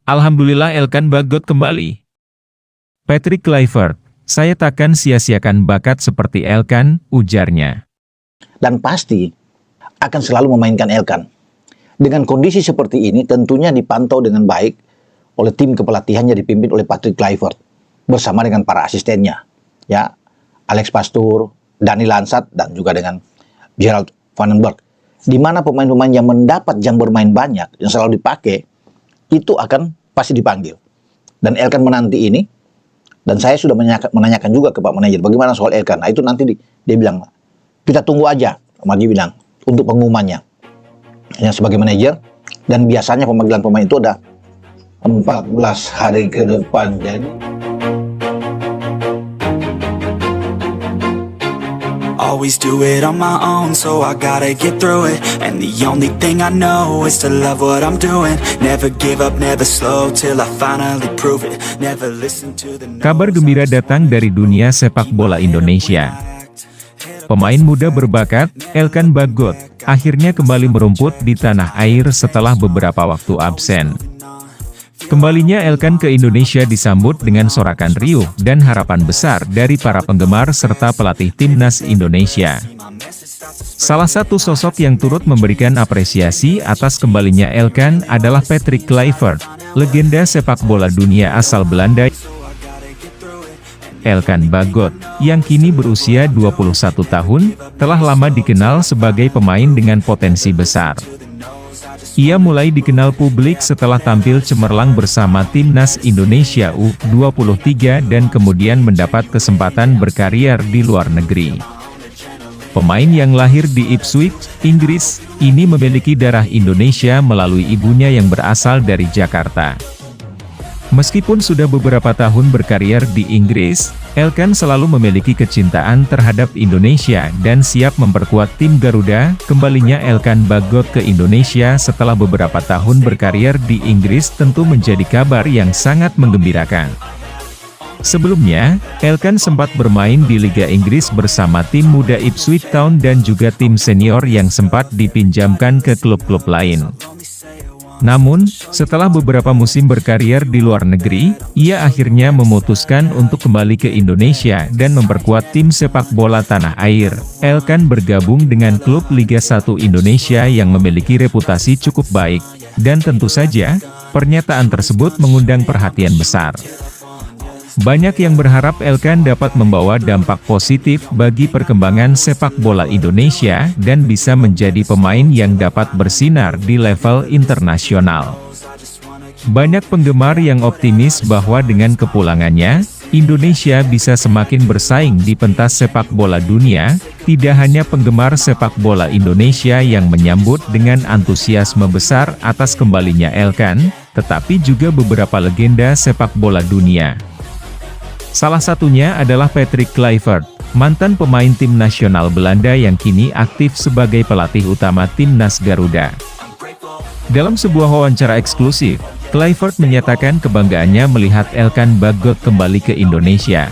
Alhamdulillah Elkan Bagot kembali. Patrick Kluivert, saya takkan sia-siakan bakat seperti Elkan, ujarnya. Dan pasti akan selalu memainkan Elkan. Dengan kondisi seperti ini tentunya dipantau dengan baik oleh tim kepelatihannya dipimpin oleh Patrick Kluivert bersama dengan para asistennya, ya, Alex Pastoor, Dani Lansat, dan juga dengan Gerald Van den Berg. Di mana pemain-pemain yang mendapat jam bermain banyak, yang selalu dipakai, itu akan pasti dipanggil. Dan Elkan menanti ini, dan saya sudah menanyakan juga ke Pak Manajer, bagaimana soal Elkan. Nah itu nanti dia bilang, kita tunggu aja, Marji bilang, untuk pengumumannya. Yang sebagai manajer, dan biasanya pemanggilan pemain itu ada 14 hari ke depan, jadi... Always do it on my own, so I gotta get through it. And the only thing I know is to love what I'm doing. Never give up, never slow, till I finally prove it. Never listen to the no's. Kabar gembira datang dari dunia sepak bola Indonesia. Pemain muda berbakat, Elkan Bagot, akhirnya kembali merumput di tanah air setelah beberapa waktu absen. Kembalinya Elkan ke Indonesia disambut dengan sorakan riuh dan harapan besar dari para penggemar serta pelatih timnas Indonesia. Salah satu sosok yang turut memberikan apresiasi atas kembalinya Elkan adalah Patrick Kluivert, legenda sepak bola dunia asal Belanda. Elkan Bagot, yang kini berusia 21 tahun, telah lama dikenal sebagai pemain dengan potensi besar. Ia mulai dikenal publik setelah tampil cemerlang bersama timnas Indonesia U23 dan kemudian mendapat kesempatan berkarier di luar negeri. Pemain yang lahir di Ipswich, Inggris, ini memiliki darah Indonesia melalui ibunya yang berasal dari Jakarta. Meskipun sudah beberapa tahun berkarier di Inggris, Elkan selalu memiliki kecintaan terhadap Indonesia dan siap memperkuat tim Garuda. Kembalinya Elkan Bagot ke Indonesia setelah beberapa tahun berkarier di Inggris tentu menjadi kabar yang sangat menggembirakan. Sebelumnya, Elkan sempat bermain di Liga Inggris bersama tim muda Ipswich Town dan juga tim senior yang sempat dipinjamkan ke klub-klub lain. Namun, setelah beberapa musim berkarier di luar negeri, ia akhirnya memutuskan untuk kembali ke Indonesia dan memperkuat tim sepak bola tanah air. Elkan bergabung dengan klub Liga 1 Indonesia yang memiliki reputasi cukup baik, dan tentu saja, pernyataan tersebut mengundang perhatian besar. Banyak yang berharap Elkan dapat membawa dampak positif bagi perkembangan sepak bola Indonesia dan bisa menjadi pemain yang dapat bersinar di level internasional. Banyak penggemar yang optimis bahwa dengan kepulangannya, Indonesia bisa semakin bersaing di pentas sepak bola dunia. Tidak hanya penggemar sepak bola Indonesia yang menyambut dengan antusiasme besar atas kembalinya Elkan, tetapi juga beberapa legenda sepak bola dunia. Salah satunya adalah Patrick Kluivert, mantan pemain tim nasional Belanda yang kini aktif sebagai pelatih utama timnas Garuda. Dalam sebuah wawancara eksklusif, Kluivert menyatakan kebanggaannya melihat Elkan Bagot kembali ke Indonesia.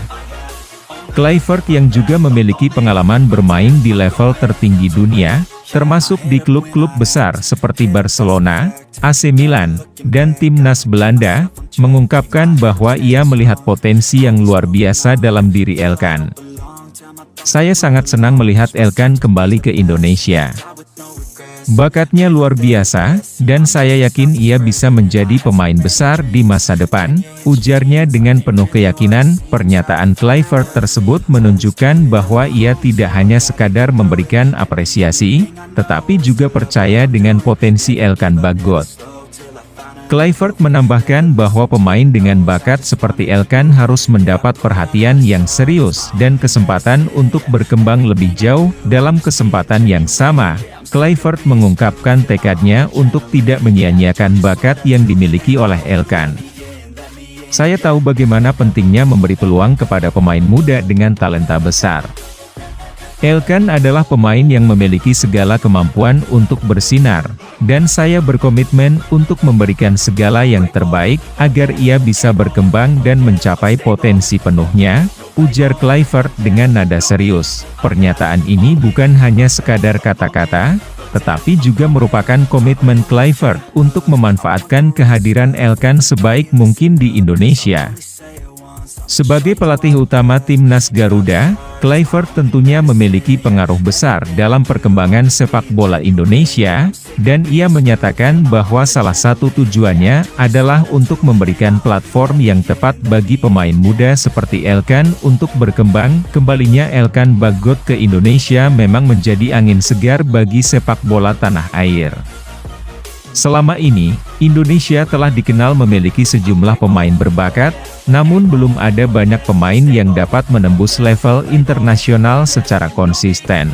Kluivert yang juga memiliki pengalaman bermain di level tertinggi dunia, termasuk di klub-klub besar seperti Barcelona, AC Milan, dan timnas Belanda, mengungkapkan bahwa ia melihat potensi yang luar biasa dalam diri Elkan. Saya sangat senang melihat Elkan kembali ke Indonesia. Bakatnya luar biasa, dan saya yakin ia bisa menjadi pemain besar di masa depan, ujarnya dengan penuh keyakinan. Pernyataan Kluivert tersebut menunjukkan bahwa ia tidak hanya sekadar memberikan apresiasi, tetapi juga percaya dengan potensi Elkan Bagot. Kluivert menambahkan bahwa pemain dengan bakat seperti Elkan harus mendapat perhatian yang serius dan kesempatan untuk berkembang lebih jauh. Dalam kesempatan yang sama, Kluivert mengungkapkan tekadnya untuk tidak menyia-nyiakan bakat yang dimiliki oleh Elkan. Saya tahu bagaimana pentingnya memberi peluang kepada pemain muda dengan talenta besar. Elkan adalah pemain yang memiliki segala kemampuan untuk bersinar, dan saya berkomitmen untuk memberikan segala yang terbaik, agar ia bisa berkembang dan mencapai potensi penuhnya, ujar Kluivert dengan nada serius. Pernyataan ini bukan hanya sekadar kata-kata, tetapi juga merupakan komitmen Kluivert untuk memanfaatkan kehadiran Elkan sebaik mungkin di Indonesia. Sebagai pelatih utama Timnas Garuda, Kluivert tentunya memiliki pengaruh besar dalam perkembangan sepak bola Indonesia, dan ia menyatakan bahwa salah satu tujuannya adalah untuk memberikan platform yang tepat bagi pemain muda seperti Elkan untuk berkembang. Kembalinya Elkan Bagot ke Indonesia memang menjadi angin segar bagi sepak bola tanah air. Selama ini, Indonesia telah dikenal memiliki sejumlah pemain berbakat, namun belum ada banyak pemain yang dapat menembus level internasional secara konsisten.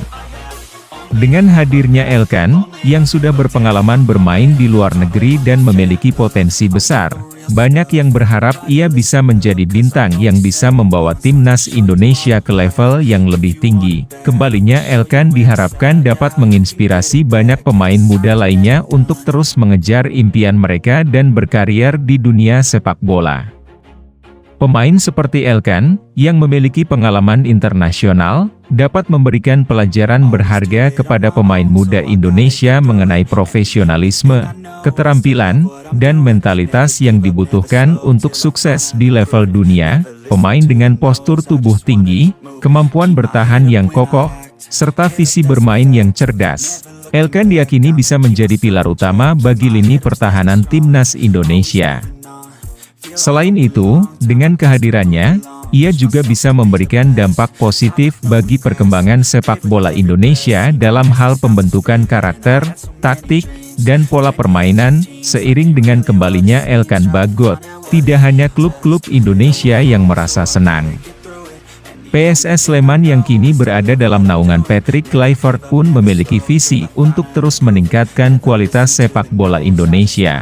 Dengan hadirnya Elkan, yang sudah berpengalaman bermain di luar negeri dan memiliki potensi besar, banyak yang berharap ia bisa menjadi bintang yang bisa membawa timnas Indonesia ke level yang lebih tinggi. Kembalinya Elkan diharapkan dapat menginspirasi banyak pemain muda lainnya untuk terus mengejar impian mereka dan berkarier di dunia sepak bola. Pemain seperti Elkan, yang memiliki pengalaman internasional, dapat memberikan pelajaran berharga kepada pemain muda Indonesia mengenai profesionalisme, keterampilan, dan mentalitas yang dibutuhkan untuk sukses di level dunia. Pemain dengan postur tubuh tinggi, kemampuan bertahan yang kokoh, serta visi bermain yang cerdas. Elkan diyakini bisa menjadi pilar utama bagi lini pertahanan timnas Indonesia. Selain itu, dengan kehadirannya, ia juga bisa memberikan dampak positif bagi perkembangan sepak bola Indonesia dalam hal pembentukan karakter, taktik, dan pola permainan. Seiring dengan kembalinya Elkan Bagot, tidak hanya klub-klub Indonesia yang merasa senang. PSS Sleman yang kini berada dalam naungan Patrick Kluivert pun memiliki visi untuk terus meningkatkan kualitas sepak bola Indonesia.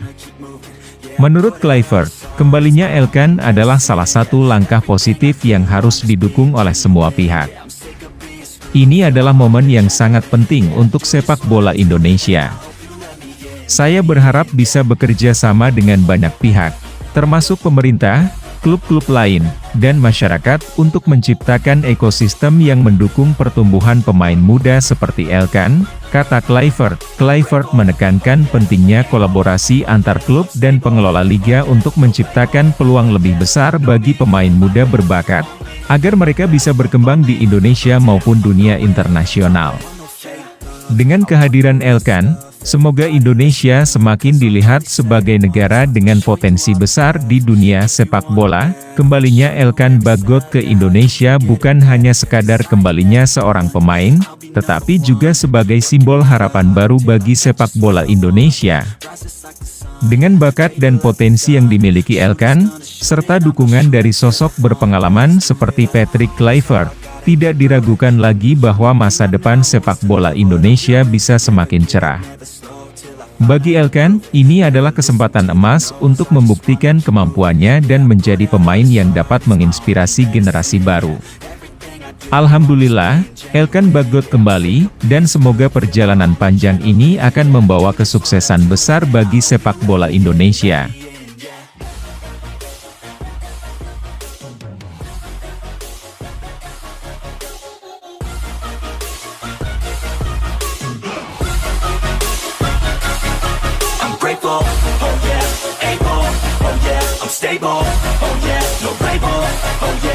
Menurut Kluivert, kembalinya Elkan adalah salah satu langkah positif yang harus didukung oleh semua pihak. Ini adalah momen yang sangat penting untuk sepak bola Indonesia. Saya berharap bisa bekerja sama dengan banyak pihak, termasuk pemerintah, klub-klub lain, dan masyarakat untuk menciptakan ekosistem yang mendukung pertumbuhan pemain muda seperti Elkan, kata Kluivert. Kluivert menekankan pentingnya kolaborasi antar klub dan pengelola liga untuk menciptakan peluang lebih besar bagi pemain muda berbakat, agar mereka bisa berkembang di Indonesia maupun dunia internasional. Dengan kehadiran Elkan, semoga Indonesia semakin dilihat sebagai negara dengan potensi besar di dunia sepak bola. Kembalinya Elkan Bagot ke Indonesia bukan hanya sekadar kembalinya seorang pemain, tetapi juga sebagai simbol harapan baru bagi sepak bola Indonesia. Dengan bakat dan potensi yang dimiliki Elkan, serta dukungan dari sosok berpengalaman seperti Patrick Kluivert, tidak diragukan lagi bahwa masa depan sepak bola Indonesia bisa semakin cerah. Bagi Elkan, ini adalah kesempatan emas untuk membuktikan kemampuannya dan menjadi pemain yang dapat menginspirasi generasi baru. Alhamdulillah, Elkan Bagot kembali, dan semoga perjalanan panjang ini akan membawa kesuksesan besar bagi sepak bola Indonesia. Grateful, oh yeah, able, oh yeah, I'm stable, oh yeah, no label, oh yeah.